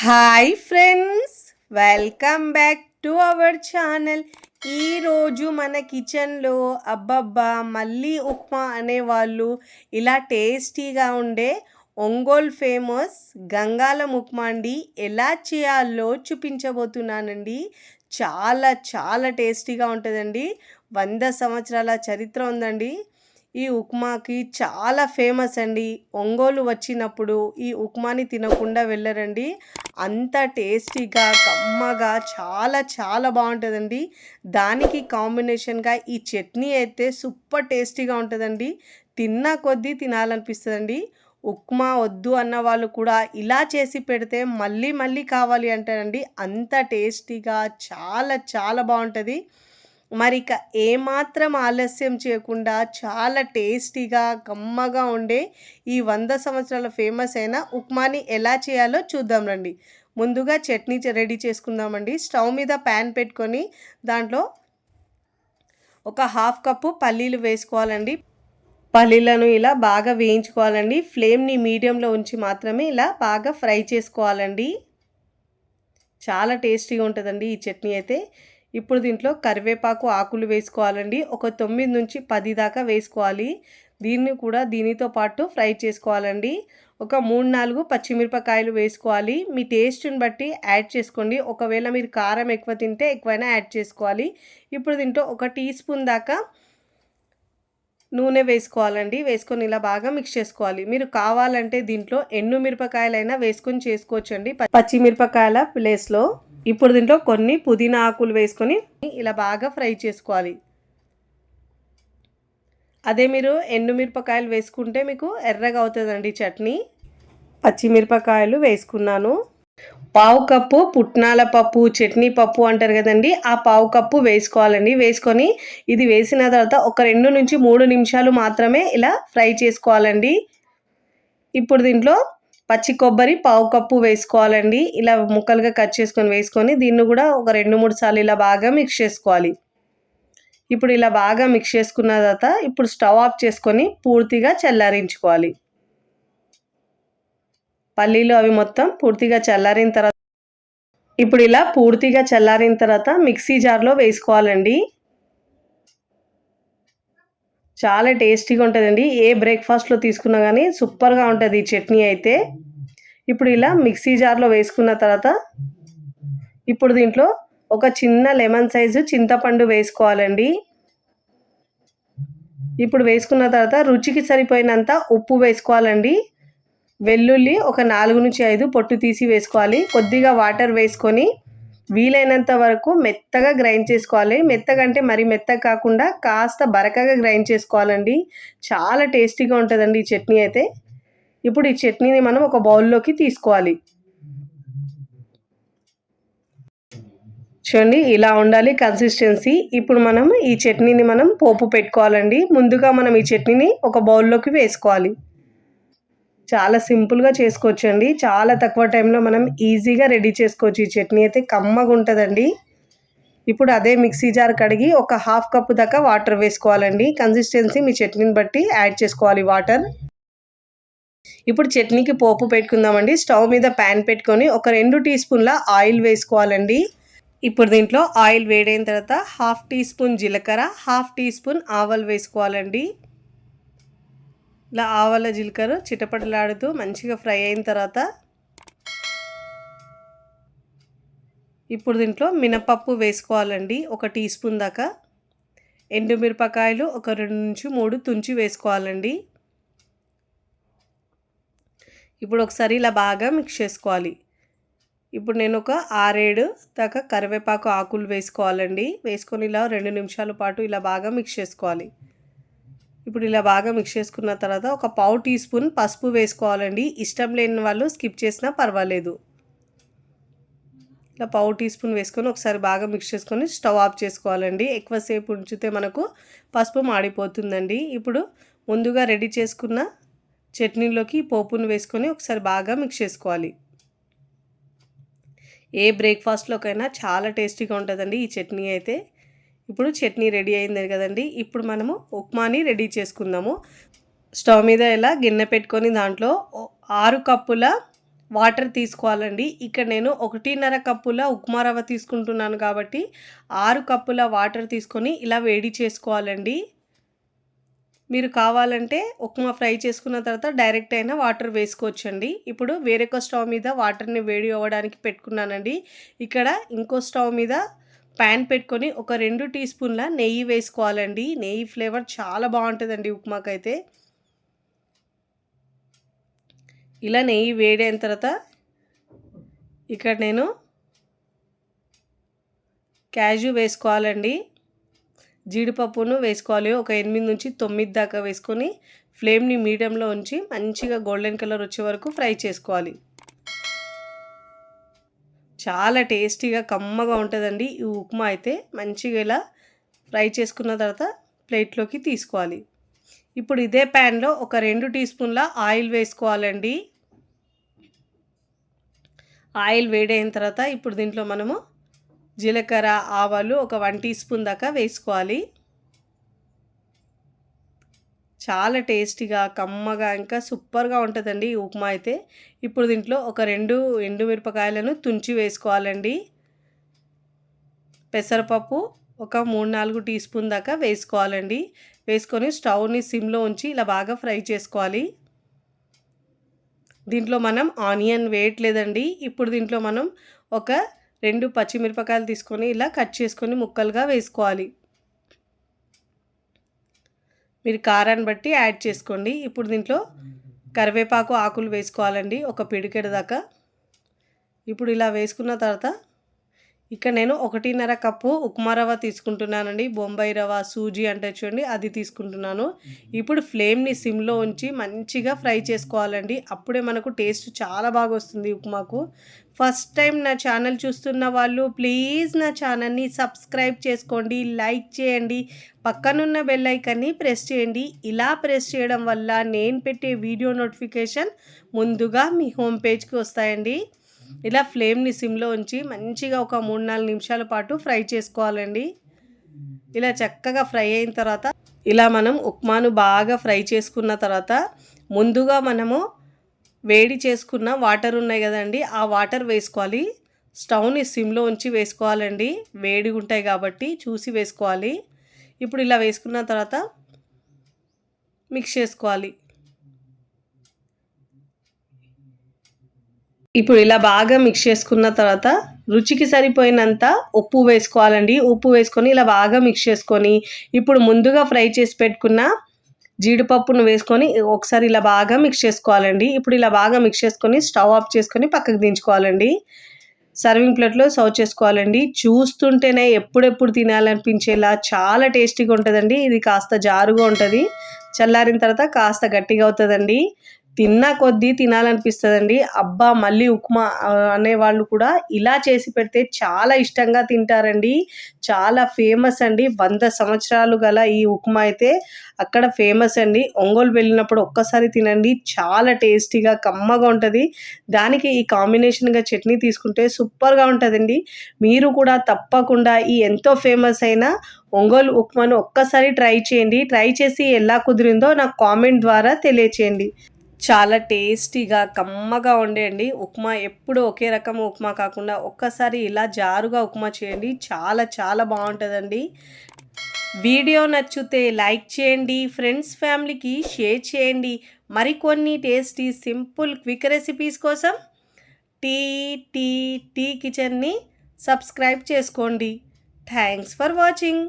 Hi friends, welcome back to our channel. ఈరోజు మన కిచెన్లో అబ్బబ్బా మళ్ళీ ఉప్మా అనేవాళ్ళు ఇలా టేస్టీగా ఉండే ఒంగోలు ఫేమస్ గంగాలం ఉప్మా అండి ఎలా చేయాలో చూపించబోతున్నానండి. చాలా చాలా టేస్టీగా ఉంటుందండి. 100 సంవత్సరాల చరిత్ర ఉందండి. ఈ ఉప్మాకి చాలా ఫేమస్ అండి. ఒంగోలు వచ్చినప్పుడు ఈ ఉప్మాని తినకుండా వెళ్ళరండి. అంత టేస్టీగా కమ్మగా చాలా చాలా బాగుంటుందండి. దానికి కాంబినేషన్గా ఈ చట్నీ అయితే సూపర్ టేస్టీగా ఉంటుందండి. తిన్న కొద్దీ తినాలనిపిస్తుందండి. ఉప్మా వద్దు అన్న వాళ్ళు కూడా ఇలా చేసి పెడితే మళ్ళీ మళ్ళీ కావాలి అంటారండి. అంత టేస్టీగా చాలా చాలా బాగుంటుంది. మరి ఇక ఏమాత్రం ఆలస్యం చేయకుండా చాలా టేస్టీగా కమ్మగా ఉండే ఈ 100 సంవత్సరాల ఫేమస్ అయిన ఉప్మాని ఎలా చేయాలో చూద్దాం రండి. ముందుగా చట్నీ రెడీ చేసుకుందామండి. స్టవ్ మీద ప్యాన్ పెట్టుకొని దాంట్లో ఒక హాఫ్ కప్పు పల్లీలు వేసుకోవాలండి. పల్లీలను ఇలా బాగా వేయించుకోవాలండి. ఫ్లేమ్ని మీడియంలో ఉంచి మాత్రమే ఇలా బాగా ఫ్రై చేసుకోవాలండి. చాలా టేస్టీగా ఉంటుందండి ఈ చట్నీ అయితే. ఇప్పుడు దీంట్లో కరివేపాకు ఆకులు వేసుకోవాలండి. ఒక 9 నుంచి 10 దాకా వేసుకోవాలి. దీన్ని కూడా దీనితో పాటు ఫ్రై చేసుకోవాలండి. ఒక 3-4 పచ్చిమిరపకాయలు వేసుకోవాలి. మీ టేస్ట్ని బట్టి యాడ్ చేసుకోండి. ఒకవేళ మీరు కారం ఎక్కువ తింటే ఎక్కువైనా యాడ్ చేసుకోవాలి. ఇప్పుడు దీంట్లో ఒక టీ స్పూన్ దాకా నూనె వేసుకోవాలండి. వేసుకొని ఇలా బాగా మిక్స్ చేసుకోవాలి. మీరు కావాలంటే దీంట్లో ఎండు మిరపకాయలైనా వేసుకొని చేసుకోవచ్చండి పచ్చిమిరపకాయల ప్లేస్లో. ఇప్పుడు దీంట్లో కొన్ని పుదీనా ఆకులు వేసుకొని ఇలా బాగా ఫ్రై చేసుకోవాలి. అదే మీరు ఎండు మిరపకాయలు వేసుకుంటే మీకు ఎర్రగా అవుతుందండి చట్నీ. పచ్చిమిరపకాయలు వేసుకున్నాను. పావు కప్పు పుట్నాల పప్పు, చట్నీ పప్పు అంటారు కదండి, ఆ పావు కప్పు వేసుకోవాలండి. వేసుకొని ఇది వేసిన తర్వాత ఒక 2 నుంచి 3 నిమిషాలు మాత్రమే ఇలా ఫ్రై చేసుకోవాలండి. ఇప్పుడు దీంట్లో పచ్చి కొబ్బరి పావు కప్పు వేసుకోవాలండి. ఇలా ముక్కలుగా కట్ వేసుకొని దీన్ని కూడా ఒక 2-3 సార్లు ఇలా బాగా మిక్స్ చేసుకోవాలి. ఇప్పుడు ఇలా బాగా మిక్స్ చేసుకున్న తర్వాత ఇప్పుడు స్టవ్ ఆఫ్ చేసుకొని పూర్తిగా చల్లారించుకోవాలి. పల్లీలు అవి మొత్తం పూర్తిగా చల్లారిన తర్వాత ఇప్పుడు ఇలా పూర్తిగా చల్లారిన తర్వాత మిక్సీ జార్లో వేసుకోవాలండి. చాలా టేస్టీగా ఉంటుందండి. ఏ బ్రేక్ఫాస్ట్లో తీసుకున్నా కానీ సూపర్గా ఉంటుంది ఈ చట్నీ అయితే. ఇప్పుడు ఇలా మిక్సీ జార్లో వేసుకున్న తర్వాత ఇప్పుడు దీంట్లో ఒక చిన్న లెమన్ సైజు చింతపండు వేసుకోవాలండి. ఇప్పుడు వేసుకున్న తర్వాత రుచికి సరిపోయినంత ఉప్పు వేసుకోవాలండి. వెల్లుల్లి ఒక 4 నుంచి 5 పొట్టు తీసి వేసుకోవాలి. కొద్దిగా వాటర్ వేసుకొని వీలైనంత వరకు మెత్తగా గ్రైండ్ చేసుకోవాలి. మెత్తగా అంటే మరీ మెత్తగా కాకుండా కాస్త బరకగా గ్రైండ్ చేసుకోవాలండి. చాలా టేస్టీగా ఉంటుందండి ఈ చట్నీ అయితే. ఇప్పుడు ఈ చట్నీని మనం ఒక బౌల్లోకి తీసుకోవాలి. చూడండి ఇలా ఉండాలి కన్సిస్టెన్సీ. ఇప్పుడు మనం ఈ చట్నీని మనం పోపు పెట్టుకోవాలండి. ముందుగా మనం ఈ చట్నీని ఒక బౌల్లోకి వేసుకోవాలి. చాలా సింపుల్గా చేసుకోవచ్చండి. చాలా తక్కువ టైంలో మనం ఈజీగా రెడీ చేసుకోవచ్చు. ఈ చట్నీ అయితే కమ్మగా ఉంటుందండి. ఇప్పుడు అదే మిక్సీ జార్ కడిగి ఒక హాఫ్ కప్పు దాకా వాటర్ వేసుకోవాలండి. కన్సిస్టెన్సీ మీ చట్నీని బట్టి యాడ్ చేసుకోవాలి వాటర్. ఇప్పుడు చట్నీకి పోపు పెట్టుకుందామండి. స్టవ్ మీద ప్యాన్ పెట్టుకొని ఒక 2 టీ స్పూన్ల ఆయిల్ వేసుకోవాలండి. ఇప్పుడు దీంట్లో ఆయిల్ వేడైన తర్వాత హాఫ్ టీ స్పూన్ జీలకర్ర, హాఫ్ టీ స్పూన్ ఆవాలు వేసుకోవాలండి. ఇలా ఆవాల జీలకర్ర చిటపటలాడుతూ మంచిగా ఫ్రై అయిన తర్వాత ఇప్పుడు దీంట్లో మినపప్పు వేసుకోవాలండి. ఒక టీ స్పూన్ దాకా. ఎండుమిరపకాయలు ఒక 2 నుంచి 3 తుంచి వేసుకోవాలండి. ఇప్పుడు ఒకసారి ఇలా బాగా మిక్స్ చేసుకోవాలి. ఇప్పుడు నేను ఒక 6-7 దాకా కరివేపాకు ఆకులు వేసుకోవాలండి. వేసుకొని ఇలా 2 నిమిషాల పాటు ఇలా బాగా మిక్స్ చేసుకోవాలి. ఇప్పుడు ఇలా బాగా మిక్స్ చేసుకున్న తర్వాత ఒక పావు టీ స్పూన్ పసుపు వేసుకోవాలండి. ఇష్టం లేని వాళ్ళు స్కిప్ చేసినా పర్వాలేదు. ఇలా పావు టీ స్పూన్ వేసుకొని ఒకసారి బాగా మిక్స్ చేసుకొని స్టవ్ ఆఫ్ చేసుకోవాలండి. ఎక్కువసేపు ఉంచితే మనకు పసుపు మాడిపోతుందండి. ఇప్పుడు ముందుగా రెడీ చేసుకున్న చట్నీలోకి పోపును వేసుకొని ఒకసారి బాగా మిక్స్ చేసుకోవాలి. ఏ బ్రేక్ఫాస్ట్లోకైనా చాలా టేస్టీగా ఉంటుందండి ఈ చట్నీ అయితే. ఇప్పుడు చట్నీ రెడీ అయింది కదండి. ఇప్పుడు మనము ఉప్మాని రెడీ చేసుకుందాము. స్టవ్ మీద ఇలా గిన్నె పెట్టుకొని దాంట్లో 6 కప్పుల వాటర్ తీసుకోవాలండి. ఇక్కడ నేను 1.5 కప్పుల ఉప్మా రవ్వ తీసుకుంటున్నాను కాబట్టి 6 కప్పుల వాటర్ తీసుకొని ఇలా వేడి చేసుకోవాలండి. మీరు కావాలంటే ఉప్మా ఫ్రై చేసుకున్న తర్వాత డైరెక్ట్ అయినా వాటర్ వేసుకోవచ్చండి. ఇప్పుడు వేరొక స్టవ్ మీద వాటర్ని వేడి అవ్వడానికి పెట్టుకున్నానండి. ఇక్కడ ఇంకో స్టవ్ మీద ప్యాన్ పెట్టుకొని ఒక 2 టీ స్పూన్ల నెయ్యి వేసుకోవాలండి. నెయ్యి ఫ్లేవర్ చాలా బాగుంటుందండి ఉప్మాకైతే. ఇలా నెయ్యి వేడైన తర్వాత ఇక్కడ నేను క్యాజు వేసుకోవాలండి. జీడిపప్పును వేసుకోవాలి. ఒక 8 నుంచి 9 దాకా వేసుకొని ఫ్లేమ్ని మీడియంలో ఉంచి మంచిగా గోల్డెన్ కలర్ వచ్చే వరకు ఫ్రై చేసుకోవాలి. చాలా టేస్టీగా కమ్మగా ఉంటుందండి ఈ ఉప్మా అయితే. మంచిగా ఇలా ఫ్రై చేసుకున్న తర్వాత ప్లేట్లోకి తీసుకోవాలి. ఇప్పుడు ఇదే ప్యాన్లో ఒక 2 టీ స్పూన్ల ఆయిల్ వేసుకోవాలండి. ఆయిల్ వేడైన తర్వాత ఇప్పుడు దీంట్లో మనము జీలకర్ర, ఆవాలు ఒక 1 టీ స్పూన్ దాకా వేసుకోవాలి. చాలా టేస్టీగా కమ్మగా ఇంకా సూపర్గా ఉంటుందండి ఈ ఉప్మా అయితే. ఇప్పుడు దీంట్లో ఒక 2 ఎండుమిరపకాయలను తుంచి వేసుకోవాలండి. పెసరపప్పు ఒక 3-4 టీ స్పూన్ దాకా వేసుకోవాలండి. వేసుకొని స్టవ్ని సిమ్లో ఉంచి ఇలా బాగా ఫ్రై చేసుకోవాలి. దీంట్లో మనం ఆనియన్ వేయట్లేదండి. ఇప్పుడు దీంట్లో మనం ఒక 2 పచ్చిమిరపకాయలు తీసుకొని ఇలా కట్ చేసుకొని ముక్కలుగా వేసుకోవాలి. మీరు కారాన్ని బట్టి యాడ్ చేసుకోండి. ఇప్పుడు దీంట్లో కరివేపాకు ఆకులు వేసుకోవాలండి, ఒక పిడికెడు దాకా. ఇప్పుడు ఇలా వేసుకున్న తర్వాత ఇక్కడ నేను 1.5 కప్పు ఉప్మా రవ్వ తీసుకుంటున్నానండి. బొంబాయి రవ్వ, సూజీ అంటే చూడండి అది తీసుకుంటున్నాను. ఇప్పుడు ఫ్లేమ్ని సిమ్లో ఉంచి మంచిగా ఫ్రై చేసుకోవాలండి. అప్పుడే మనకు టేస్ట్ చాలా బాగా వస్తుంది ఉప్మాకు. ఫస్ట్ టైం నా ఛానల్ చూస్తున్న వాళ్ళు ప్లీజ్ నా ఛానల్ని సబ్స్క్రైబ్ చేసుకోండి, లైక్ చేయండి, పక్కనున్న బెల్ ఐకాన్ని ప్రెస్ చేయండి. ఇలా ప్రెస్ చేయడం వల్ల నేను పెట్టే వీడియో నోటిఫికేషన్ ముందుగా మీ హోమ్ పేజ్కి వస్తాయండి. ఇలా ఫ్లేమ్ని సిమ్లో ఉంచి మంచిగా ఒక 3-4 నిమిషాల పాటు ఫ్రై చేసుకోవాలండి. ఇలా చక్కగా ఫ్రై అయిన తర్వాత ఇలా మనం ఉప్మాను బాగా ఫ్రై చేసుకున్న తర్వాత ముందుగా మనము వేడి చేసుకున్న వాటర్ ఉన్నాయి కదండి, ఆ వాటర్ వేసుకోవాలి. స్టవ్ని సిమ్లో ఉంచి వేసుకోవాలండి. వేడిగా ఉంటాయి కాబట్టి చూసి వేసుకోవాలి. ఇప్పుడు ఇలా వేసుకున్న తర్వాత మిక్స్ చేసుకోవాలి. ఇప్పుడు ఇలా బాగా మిక్స్ చేసుకున్న తర్వాత రుచికి సరిపోయినంత ఉప్పు వేసుకోవాలండి. ఉప్పు వేసుకొని ఇలా బాగా మిక్స్ చేసుకొని ఇప్పుడు ముందుగా ఫ్రై చేసి పెట్టుకున్న జీడిపప్పును వేసుకొని ఒకసారి ఇలా బాగా మిక్స్ చేసుకోవాలండి. ఇప్పుడు ఇలా బాగా మిక్స్ చేసుకొని స్టవ్ ఆఫ్ చేసుకొని పక్కకు దించుకోవాలండి. సర్వింగ్ ప్లేట్లో సర్వ్ చేసుకోవాలండి. చూస్తుంటేనే ఎప్పుడెప్పుడు తినాలనిపించేలా చాలా టేస్టీగా ఉంటుందండి. ఇది కాస్త జారుగా ఉంటుంది, చల్లారిన తర్వాత కాస్త గట్టిగా అవుతుందండి. తిన్నా కొద్దీ తినాలనిపిస్తుందండి. అబ్బా మళ్ళీ ఉప్మా అనేవాళ్ళు కూడా ఇలా చేసి పెడితే చాలా ఇష్టంగా తింటారండి. చాలా ఫేమస్ అండి. 100 సంవత్సరాలు గల ఈ ఉప్మా అయితే అక్కడ ఫేమస్ అండి. ఒంగోలు వెళ్ళినప్పుడు ఒక్కసారి తినండి, చాలా టేస్టీగా కమ్మగా ఉంటుంది. దానికి ఈ కాంబినేషన్గా చట్నీ తీసుకుంటే సూపర్గా ఉంటుందండి. మీరు కూడా తప్పకుండా ఈ ఎంతో ఫేమస్ అయిన ఒంగోలు ఉప్మాను ఒక్కసారి ట్రై చేయండి. ట్రై చేసి ఎలా కుదిరిందో నాకు కామెంట్ ద్వారా తెలియచేయండి. చాలా టేస్టీగా కమ్మగా ఉండేయండి ఉప్మా. ఎప్పుడు ఒకే రకం ఉప్మా కాకుండా ఒక్కసారి ఇలా జారుగా ఉప్మా చేయండి, చాలా చాలా బాగుంటుందండి. వీడియో నచ్చితే లైక్ చేయండి, ఫ్రెండ్స్ ఫ్యామిలీకి షేర్ చేయండి. మరికొన్ని టేస్టీ సింపుల్ క్విక్ రెసిపీస్ కోసం టీ కిచెన్ని సబ్స్క్రైబ్ చేసుకోండి. Thanks for watching.